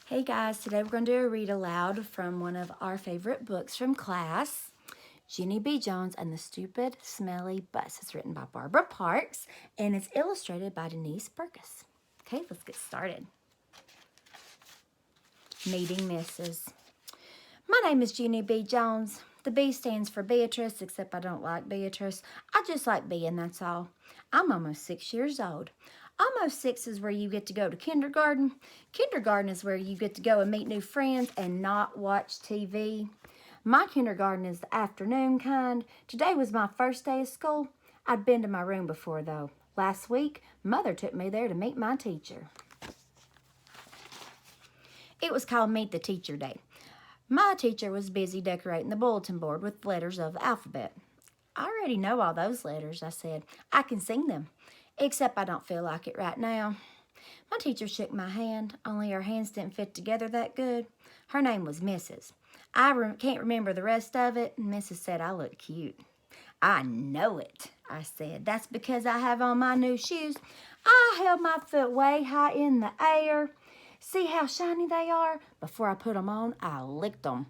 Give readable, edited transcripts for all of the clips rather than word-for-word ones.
Hey guys, today we're going to do a read aloud from one of our favorite books from class, Junie B. Jones and the Stupid Smelly Bus. It's written by Barbara Parks and it's illustrated by Denise Brunkus. Okay, let's get started. Meeting Mrs. My name is Junie B. Jones. The B stands for Beatrice, except I don't like Beatrice. I just like being, that's all. I'm almost 6 years old. Almost 6 is where you get to go to kindergarten. Kindergarten is where you get to go and meet new friends and not watch TV. My kindergarten is the afternoon kind. Today was my first day of school. I'd been to my room before, though. Last week, Mother took me there to meet my teacher. It was called Meet the Teacher Day. My teacher was busy decorating the bulletin board with letters of the alphabet. I already know all those letters, I said. I can sing them, except I don't feel like it right now. My teacher shook my hand, only our hands didn't fit together that good. Her name was Mrs. I can't remember the rest of it, and Mrs. said I looked cute. I know it, I said. That's because I have on my new shoes. I held my foot way high in the air. See how shiny they are? Before I put them on, I licked them.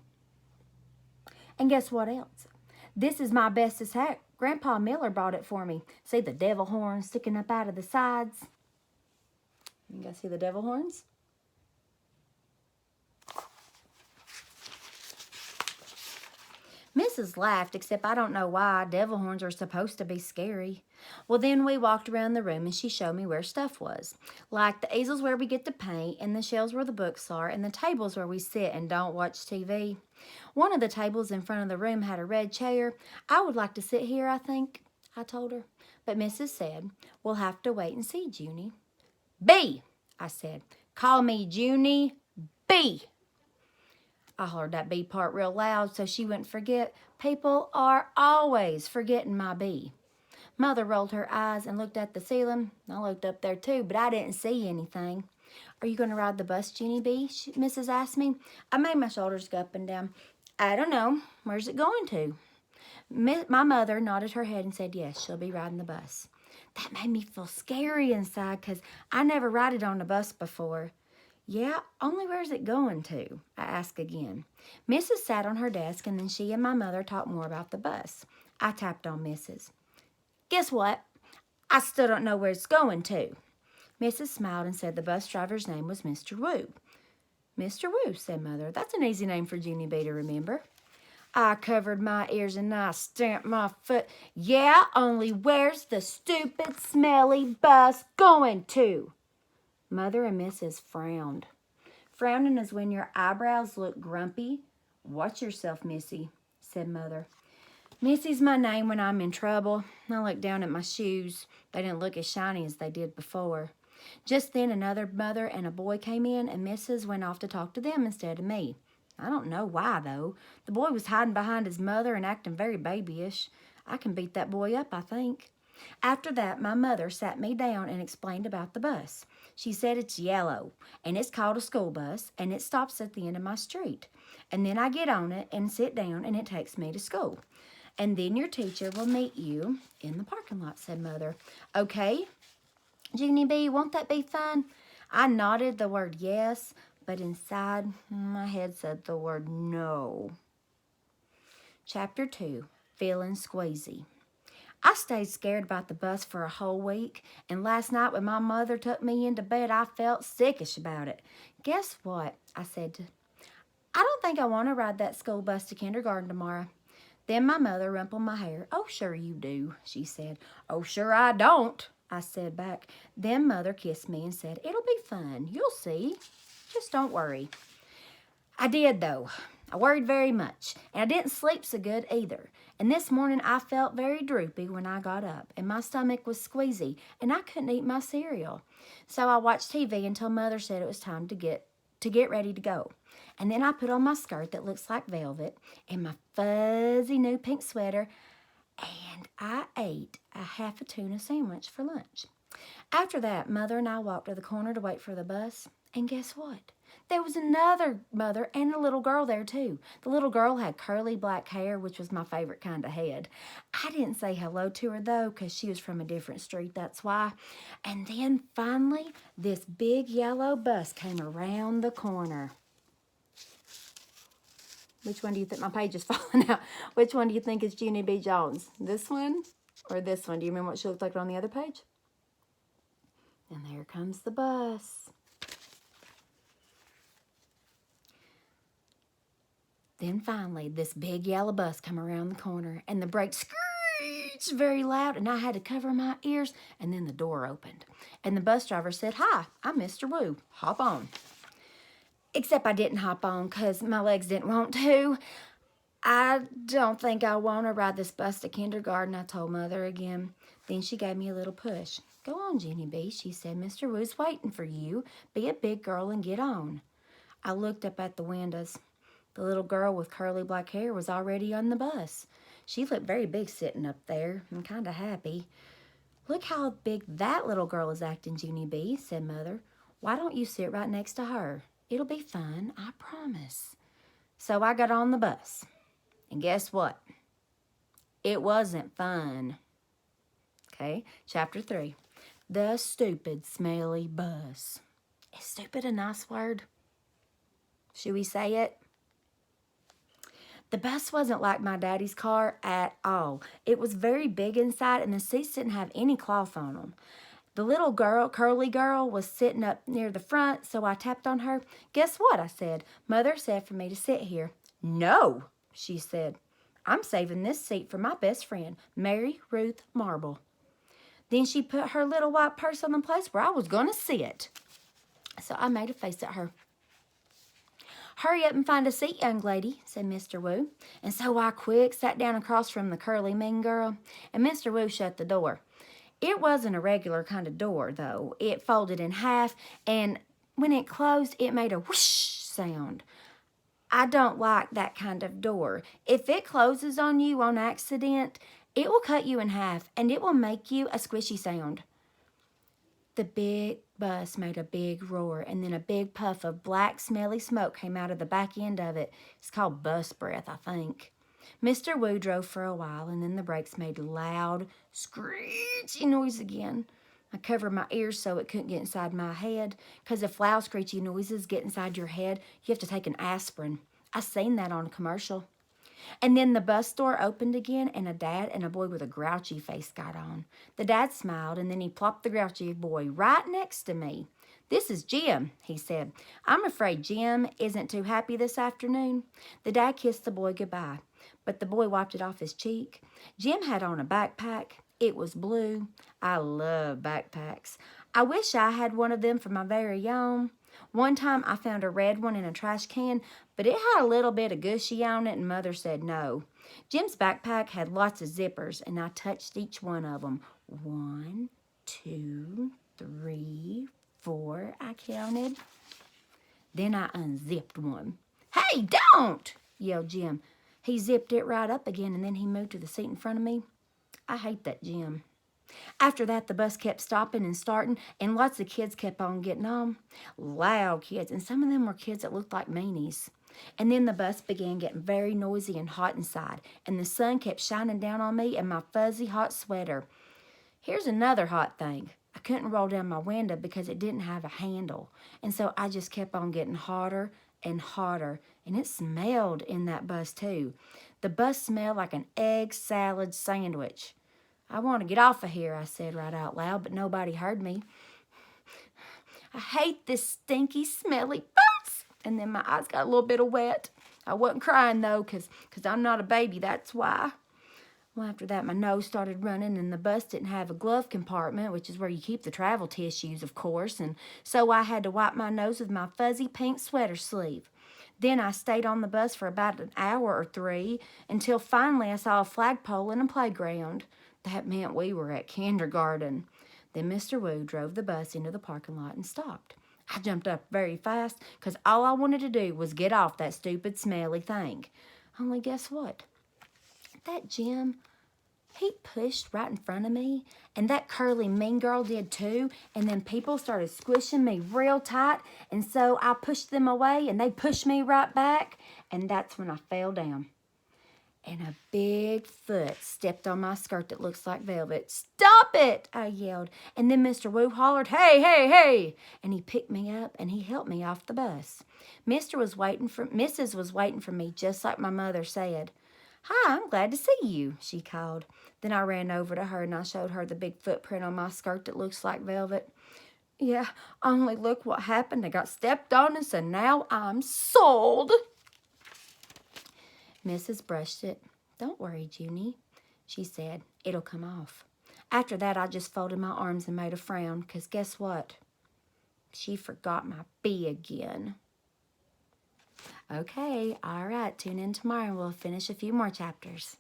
And guess what else? This is my bestest hat. Grandpa Miller bought it for me. See the devil horns sticking up out of the sides? You guys see the devil horns? Mrs. laughed, except I don't know why. Devil horns are supposed to be scary. Well, then we walked around the room and she showed me where stuff was. Like the easels where we get to paint, and the shelves where the books are, and the tables where we sit and don't watch TV. One of the tables in front of the room had a red chair. I would like to sit here, I think, I told her. But Mrs. said, we'll have to wait and see, Junie. B, I said. Call me Junie B. I heard that B part real loud so she wouldn't forget. People are always forgetting my B. Mother rolled her eyes and looked at the ceiling. I looked up there too, but I didn't see anything. Are you going to ride the bus, Junie B? Mrs. asked me. I made my shoulders go up and down. I don't know. Where's it going to? My mother nodded her head and said, yes, she'll be riding the bus. That made me feel scary inside because I never rided on a bus before. Yeah, only where's it going to? I asked again. Mrs. sat on her desk and then she and my mother talked more about the bus. I tapped on Mrs. Guess what? I still don't know where it's going to. Mrs. smiled and said the bus driver's name was Mr. Wu. Mr. Wu, said Mother. That's an easy name for Junie B to remember. I covered my ears and I stamped my foot. Yeah, only where's the stupid, smelly bus going to? Mother and Mrs. frowned. Frowning is when your eyebrows look grumpy. Watch yourself, Missy, said Mother. Missy's my name when I'm in trouble. I looked down at my shoes. They didn't look as shiny as they did before. Just then another mother and a boy came in and Mrs. went off to talk to them instead of me. I don't know why, though. The boy was hiding behind his mother and acting very babyish. I can beat that boy up, I think. After that, my mother sat me down and explained about the bus. She said it's yellow, and it's called a school bus, and it stops at the end of my street. And then I get on it and sit down, and it takes me to school. And then your teacher will meet you in the parking lot, said Mother. Okay, Junie B, won't that be fun? I nodded the word yes, but inside my head said the word no. Chapter 2, Feeling Squeezy. I stayed scared about the bus for a whole week, and last night when my mother took me into bed, I felt sickish about it. Guess what? I said, I don't think I want to ride that school bus to kindergarten tomorrow. Then my mother rumpled my hair. Oh, sure you do, she said. Oh, sure I don't, I said back. Then Mother kissed me and said, it'll be fun. You'll see. Just don't worry. I did, though. I worried very much, and I didn't sleep so good either. And this morning I felt very droopy when I got up, and my stomach was squeezy, and I couldn't eat my cereal. So I watched TV until Mother said it was time to get ready to go. And then I put on my skirt that looks like velvet and my fuzzy new pink sweater, and I ate a half a tuna sandwich for lunch. After that, Mother and I walked to the corner to wait for the bus, and guess what? There was another mother and a little girl there too. The little girl had curly black hair, which was my favorite kind of head. I didn't say hello to her though, because she was from a different street, that's why. And then finally, this big yellow bus came around the corner. Which one do you think? My page is falling out. Which one do you think is Junie B. Jones? This one or this one? Do you remember what she looked like on the other page? And there comes the bus. Then finally, this big yellow bus come around the corner, and the brakes screeched very loud, and I had to cover my ears, and then the door opened. And the bus driver said, "Hi, I'm Mr. Woo. Hop on." Except I didn't hop on because my legs didn't want to. "I don't think I want to ride this bus to kindergarten," I told Mother again. Then she gave me a little push. "Go on, Junie B," she said. "Mr. Woo's waiting for you. Be a big girl and get on." I looked up at the windows. The little girl with curly black hair was already on the bus. She looked very big sitting up there and kind of happy. "Look how big that little girl is acting, Junie B," said Mother. "Why don't you sit right next to her? It'll be fun, I promise." So I got on the bus. And guess what? It wasn't fun. Okay, chapter 3. The Stupid Smelly Bus. Is stupid a nice word? Should we say it? The bus wasn't like my daddy's car at all. It was very big inside, and the seats didn't have any cloth on them. The little girl, curly girl, was sitting up near the front, so I tapped on her. "Guess what?" I said. "Mother said for me to sit here." "No," she said. "I'm saving this seat for my best friend, Mary Ruth Marble." Then she put her little white purse on the place where I was going to sit. So I made a face at her. "Hurry up and find a seat, young lady," said Mr. Woo. And so I quick sat down across from the curly mean girl, and Mr. Woo shut the door. It wasn't a regular kind of door, though. It folded in half, and when it closed, it made a whoosh sound. I don't like that kind of door. If it closes on you on accident, it will cut you in half, and it will make you a squishy sound. The big bus made a big roar, and then a big puff of black, smelly smoke came out of the back end of it. It's called bus breath, I think. Mr. Woo drove for a while, and then the brakes made loud, screechy noise again. I covered my ears so it couldn't get inside my head, because if loud, screechy noises get inside your head, you have to take an aspirin. I seen that on a commercial. And then the bus door opened again, and a dad and a boy with a grouchy face got on. The dad smiled, and then he plopped the grouchy boy right next to me. "This is Jim," he said. "I'm afraid Jim isn't too happy this afternoon." The dad kissed the boy goodbye, but the boy wiped it off his cheek. Jim had on a backpack. It was blue. I love backpacks. I wish I had one of them for my very own. One time I found a red one in a trash can, but it had a little bit of gushy on it, and Mother said no. Jim's backpack had lots of zippers, and I touched each one of them. 1, 2, 3, 4, I counted. Then I unzipped one. "Hey, don't!" yelled Jim. He zipped it right up again, and then he moved to the seat in front of me. I hate that Jim. After that, the bus kept stopping and starting, and lots of kids kept on getting on. Loud kids, and some of them were kids that looked like meanies. And then the bus began getting very noisy and hot inside, and the sun kept shining down on me and my fuzzy hot sweater. Here's another hot thing. I couldn't roll down my window because it didn't have a handle, and so I just kept on getting hotter and hotter, and it smelled in that bus too. The bus smelled like an egg salad sandwich. "I want to get off of here," I said right out loud, but nobody heard me. "I hate this stinky, smelly bus." And then my eyes got a little bit of wet. I wasn't crying, though, because I'm not a baby, that's why. Well, after that, my nose started running, and the bus didn't have a glove compartment, which is where you keep the travel tissues, of course, and so I had to wipe my nose with my fuzzy pink sweater sleeve. Then I stayed on the bus for about an hour or 3, until finally I saw a flagpole in a playground. That meant we were at kindergarten. Then Mr. Woo drove the bus into the parking lot and stopped. I jumped up very fast because all I wanted to do was get off that stupid, smelly thing. Only guess what? That Jim He pushed right in front of me, and that curly mean girl did too, and then people started squishing me real tight, and so I pushed them away, and they pushed me right back, and that's when I fell down. And a big foot stepped on my skirt that looks like velvet. "Stop it!" I yelled, and then Mr. Wu hollered, "Hey, hey, hey!" And he picked me up, and he helped me off the bus. Mrs. was waiting for me, just like my mother said. "Hi, I'm glad to see you," she called. Then I ran over to her and I showed her the big footprint on my skirt that looks like velvet. "Yeah, only look what happened. I got stepped on and so now I'm sold." Mrs. brushed it. "Don't worry, Junie," she said. "It'll come off." After that, I just folded my arms and made a frown, because guess what? She forgot my B again. Okay, all right, tune in tomorrow and we'll finish a few more chapters.